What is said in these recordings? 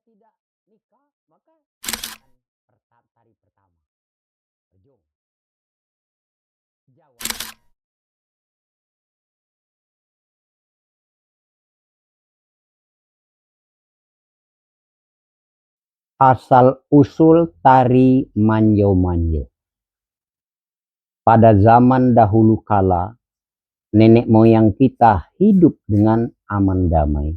tidak nikah, maka akan tari pertama. Berjung. Jawab. Asal-usul tari manyo-manyo. Pada zaman dahulu kala, nenek moyang kita hidup dengan aman damai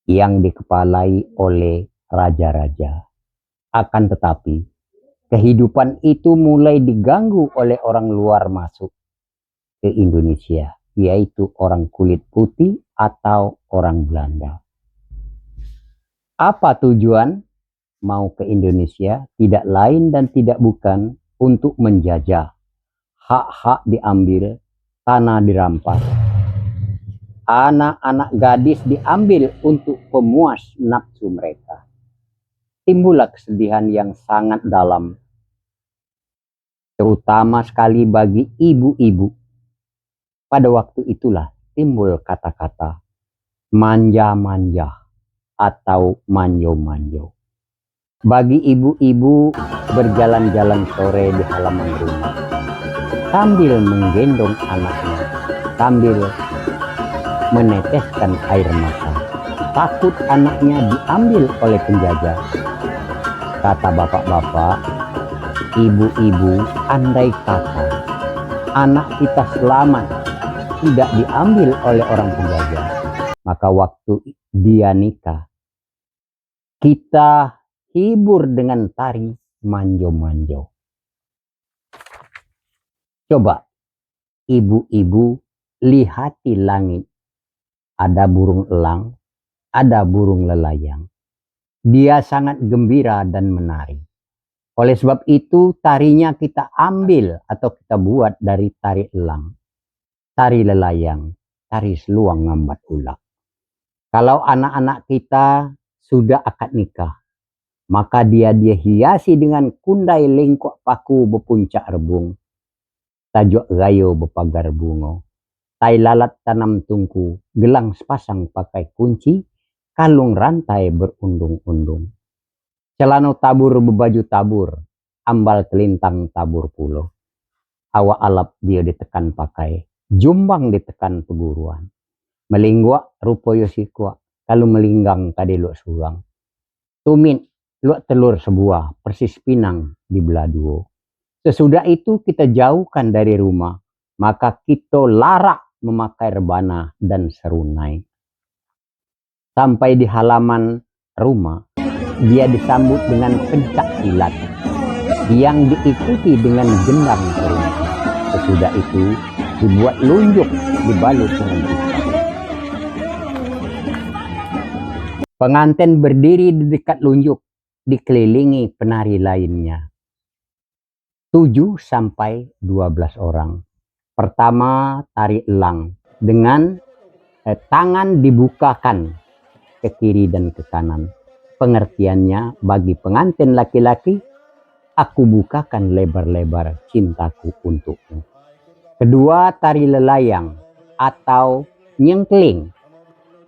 yang dikepalai oleh raja-raja. Akan tetapi, kehidupan itu mulai diganggu oleh orang luar masuk ke Indonesia, yaitu orang kulit putih atau orang Belanda. Apa tujuan mau ke Indonesia? Tidak lain dan tidak bukan untuk menjajah. Hak-hak diambil, tanah dirampas, anak-anak gadis diambil untuk pemuas nafsu mereka. Timbullah kesedihan yang sangat dalam, terutama sekali bagi ibu-ibu. Pada waktu itulah timbul kata-kata manja-manja atau manyo-manyo. Bagi ibu-ibu berjalan-jalan sore di halaman rumah, sambil menggendong anaknya, sambil meneteskan air mata. Takut anaknya diambil oleh penjajah. Kata bapak-bapak, ibu-ibu, andai kata anak kita selamat, tidak diambil oleh orang penjajah, maka waktu dia nikah, kita hibur dengan tari manjo-manjo. Coba ibu-ibu lihati langit. Ada burung elang, ada burung lelayang. Dia sangat gembira dan menari. Oleh sebab itu tarinya kita ambil atau kita buat dari tari elang, tari lelayang, tari seluang ngambat ulak. Kalau anak-anak kita sudah akad nikah, maka dia hiasi dengan kundai lengkok paku bepuncak rebung, tajuk gayo bepagar bungo, tai lalat tanam tungku, gelang sepasang pakai kunci, kalung rantai berundung-undung. Celana tabur bebaju tabur, ambal kelintang tabur pulo. Awak alap dia ditekan pakai, jumbang ditekan peguruan. Melinggwak rupoyo sikwa, kalau melinggang kadelok sulang. Tumit, luak telur sebuah, persis pinang di belah dua. Sesudah itu kita jauhkan dari rumah, maka kita larak memakai rebana dan serunai. Sampai di halaman rumah, dia disambut dengan pencak silat yang diikuti dengan gendang terung. Sesudah itu dibuat lunjuk dibalut dengan pisau. Pengantin berdiri di dekat lunjuk, dikelilingi penari lainnya. 7 sampai 12 orang. Pertama tari elang dengan tangan dibukakan ke kiri dan ke kanan. Pengertiannya bagi pengantin laki-laki, aku bukakan lebar-lebar cintaku untukmu. Kedua tari lelayang atau nyengkling,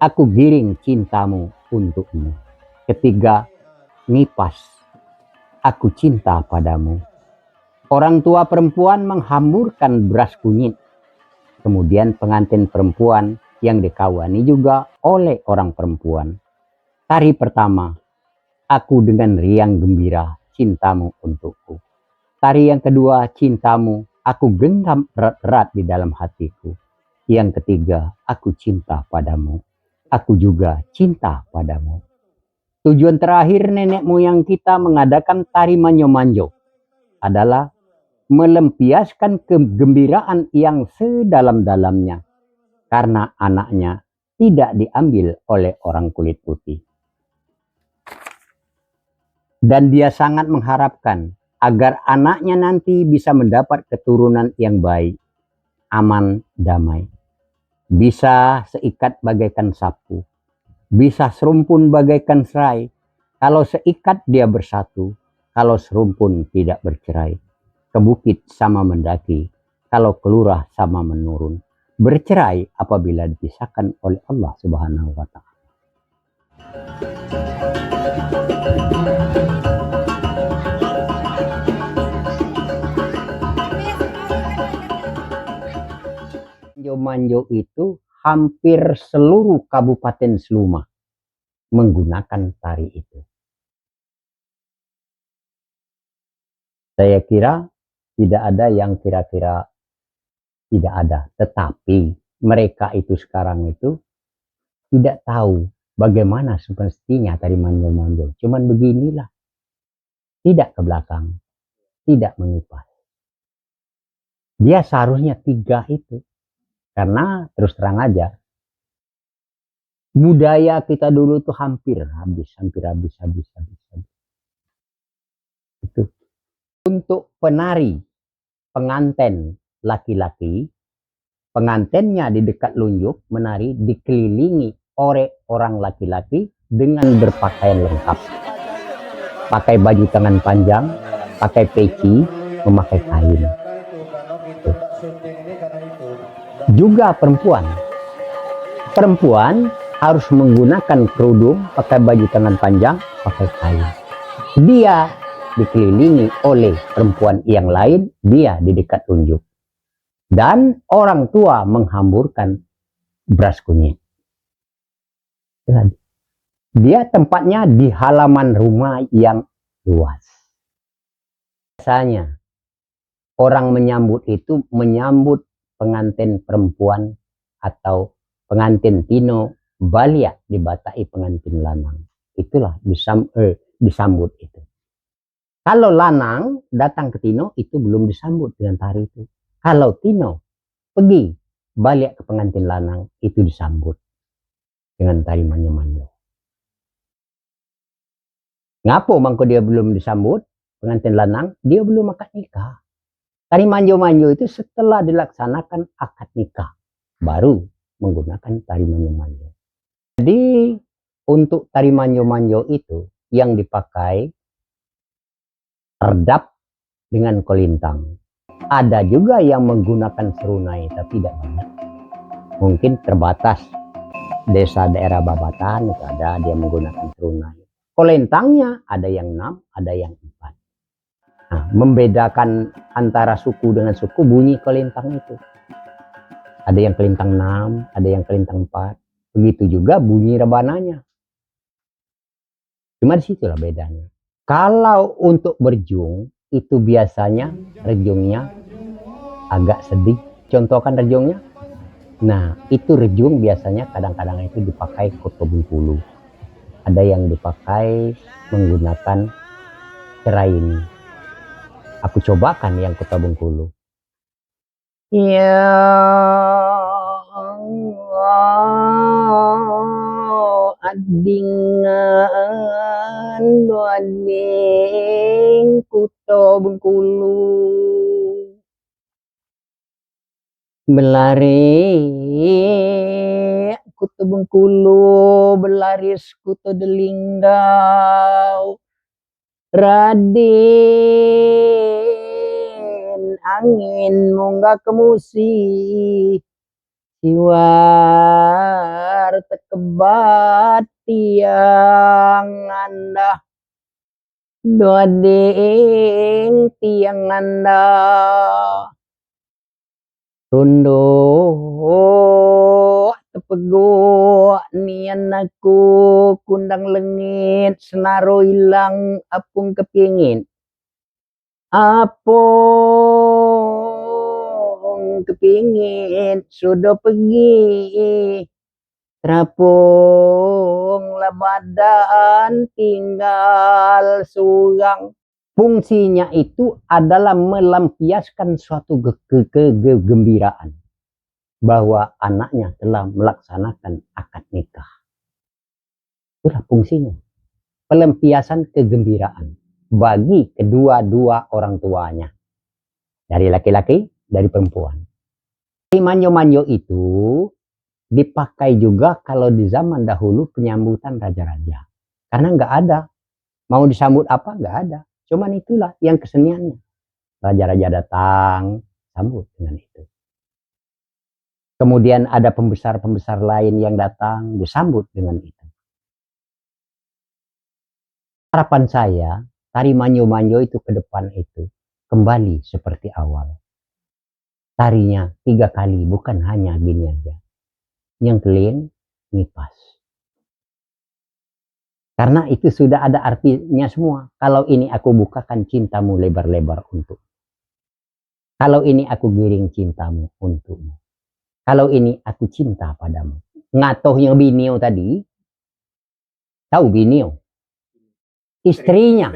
aku giring cintamu untukmu. Ketiga ngipas, aku cinta padamu. Orang tua perempuan menghamburkan beras kunyit. Kemudian pengantin perempuan yang dikawani juga oleh orang perempuan. Tari pertama, aku dengan riang gembira cintamu untukku. Tari yang kedua, cintamu, aku genggam erat-erat di dalam hatiku. Yang ketiga, aku cinta padamu. Aku juga cinta padamu. Tujuan terakhir nenek moyang kita mengadakan tari manyo-manjo adalah melampiaskan kegembiraan yang sedalam-dalamnya karena anaknya tidak diambil oleh orang kulit putih. Dan dia sangat mengharapkan agar anaknya nanti bisa mendapat keturunan yang baik, aman, damai. Bisa seikat bagaikan sapu, bisa serumpun bagaikan serai. Kalau seikat dia bersatu, kalau serumpun tidak bercerai. Ke bukit sama mendaki, kalau kelurah sama menurun. Bercerai apabila dipisahkan oleh Allah Subhanahu wa Ta'ala. manjo itu hampir seluruh Kabupaten Seluma menggunakan tari itu. Saya kira tidak ada yang kira-kira tidak ada. Tetapi mereka itu sekarang itu tidak tahu bagaimana semestinya tari manjo-manjo. Cuman beginilah. Tidak ke belakang. Tidak mengupas. Dia seharusnya 3 itu. Karena terus terang aja, budaya kita dulu tuh hampir habis. Itu. Untuk penari, pengantin laki-laki, pengantinnya di dekat lunjuk menari dikelilingi oleh orang laki-laki dengan berpakaian lengkap. Pakai baju tangan panjang, pakai peci, memakai kain. Juga perempuan. Perempuan harus menggunakan kerudung, pakai baju tangan panjang, pakai kain. Dia dikelilingi oleh perempuan yang lain, dia di dekat unjuk. Dan orang tua menghamburkan beras kunyit. Dia tempatnya di halaman rumah yang luas. Biasanya orang menyambut itu menyambut pengantin perempuan atau pengantin Tino baliak dibatai pengantin lanang. Itulah disambut itu. Kalau lanang datang ke Tino itu belum disambut dengan tari itu. Kalau Tino pergi balik ke pengantin lanang itu disambut dengan tari manyo-manyo. Ngapo mangko dia belum disambut pengantin lanang? Dia belum akad nikah. Tari manyo-manyo itu setelah dilaksanakan akad nikah baru menggunakan tari manyo-manyo. Jadi untuk tari manyo-manyo itu yang dipakai redap dengan kolintang. Ada juga yang menggunakan serunai tapi tidak banyak. Mungkin terbatas desa daerah babatan itu ada dia menggunakan serunai. Kolintangnya ada yang 6, ada yang 4. Nah, membedakan antara suku dengan suku bunyi kolintang itu. Ada yang kelintang 6, ada yang kelintang 4. Begitu juga bunyi rebananya. Cuma disitulah bedanya. Kalau untuk berjung, itu biasanya rejungnya agak sedih. Contohkan rejungnya. Nah, itu rejung biasanya kadang-kadang itu dipakai Koto Bengkulu. Ada yang dipakai menggunakan cerai ini. Aku cobakan yang Kota Bengkulu. Ya Allah, adingan ading Kota Bengkulu. Belari Kota Bengkulu, belaris Kota Delinggau. Raden angin munggah kemusi siwar tekebat tiang anda doading tiang anda rondo tepego nian aku kundang lengit senaro hilang apung kepingin apung kepingin sudah pergi terapung labadan tinggal surang. Fungsinya itu adalah melampiaskan suatu kegembiraan bahwa anaknya telah melaksanakan akad nikah. Itulah fungsinya. Pelampiasan kegembiraan bagi kedua-dua orang tuanya. Dari laki-laki, dari perempuan. Manyo-manyo itu dipakai juga kalau di zaman dahulu penyambutan raja-raja. Karena nggak ada. Mau disambut apa? Nggak ada. Cuman itulah yang keseniannya. Raja-raja datang, sambut dengan itu. Kemudian ada pembesar-pembesar lain yang datang, disambut dengan itu. Harapan saya, tari manyo-manyo itu ke depan itu kembali seperti awal. tarinya 3 kali, bukan hanya gini aja. Nyengkelin, ngipas. Karena itu sudah ada artinya semua. Kalau ini aku bukakan cintamu lebar-lebar untuk. Kalau ini aku giring cintamu untukmu. Kalau ini aku cinta padamu. Ngatohnya Binio tadi, tahu Binio? Istrinya.